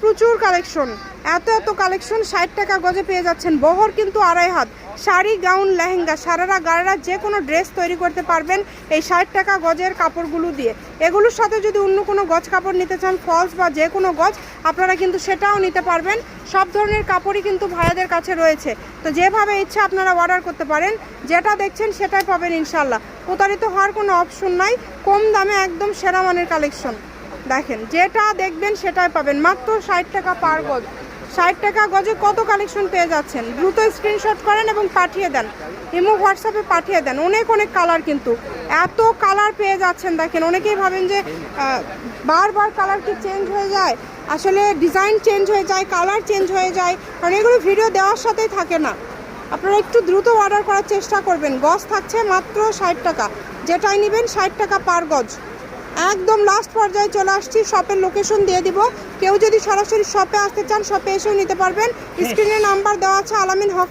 প্রচুর কালেকশন, এত কালেকশন 60 টাকা গজে পেয়ে যাচ্ছেন। বহর কিন্তু 2.5 হাত, শাড়ি, গাউন, লেহেঙ্গা, সারারা গারারা যে কোনো ড্রেস তৈরি করতে পারবেন এই 60 টাকা গজের কাপড়গুলো দিয়ে। এগুলোর সাথে যদি অন্য কোনো গজ কাপড় নিতে চান, ফলস বা যে কোনো গজ, আপনারা কিন্তু সেটাও নিতে পারবেন। সব ধরনের কাপড়ই কিন্তু ভাইয়াদের কাছে রয়েছে। তো যেভাবে ইচ্ছা আপনারা অর্ডার করতে পারেন, যেটা দেখছেন সেটাই পাবেন ইনশাল্লাহ। প্রতারিত হওয়ার কোনো অপশন নাই, কম দামে একদম সেরা মানের কালেকশন। দেখেন, যেটা দেখবেন সেটাই পাবেন, মাত্র 60 টাকা পার গজ। 60 টাকা গজে কত কালেকশন পেয়ে যাচ্ছেন। দ্রুত স্ক্রিনশট করেন এবং পাঠিয়ে দেন, ইমো হোয়াটসঅ্যাপে পাঠিয়ে দেন। অনেক কালার, কিন্তু এত কালার পেয়ে যাচ্ছেন। দেখেন, অনেকেই ভাবেন যে বারবার কালার কি চেঞ্জ হয়ে যায়, আসলে ডিজাইন চেঞ্জ হয়ে যায়, কালার চেঞ্জ হয়ে যায়, কারণ এগুলো ভিডিও দেওয়ার সাথেই থাকে না। আপনারা একটু দ্রুত অর্ডার করার চেষ্টা করবেন। গজ থাকছে মাত্র 60 টাকা, যেটাই নেবেন 60 টাকা পার গজ। একদম লাস্ট পর্যায়ে চলে আসছি, শপের লোকেশন দিয়ে দিব। কেউ যদি সরাসরি শপে আসতে চান, শপে এসেও নিতে পারবেন। স্ক্রিনে নাম্বার দেওয়া আছে, আলামিন হকার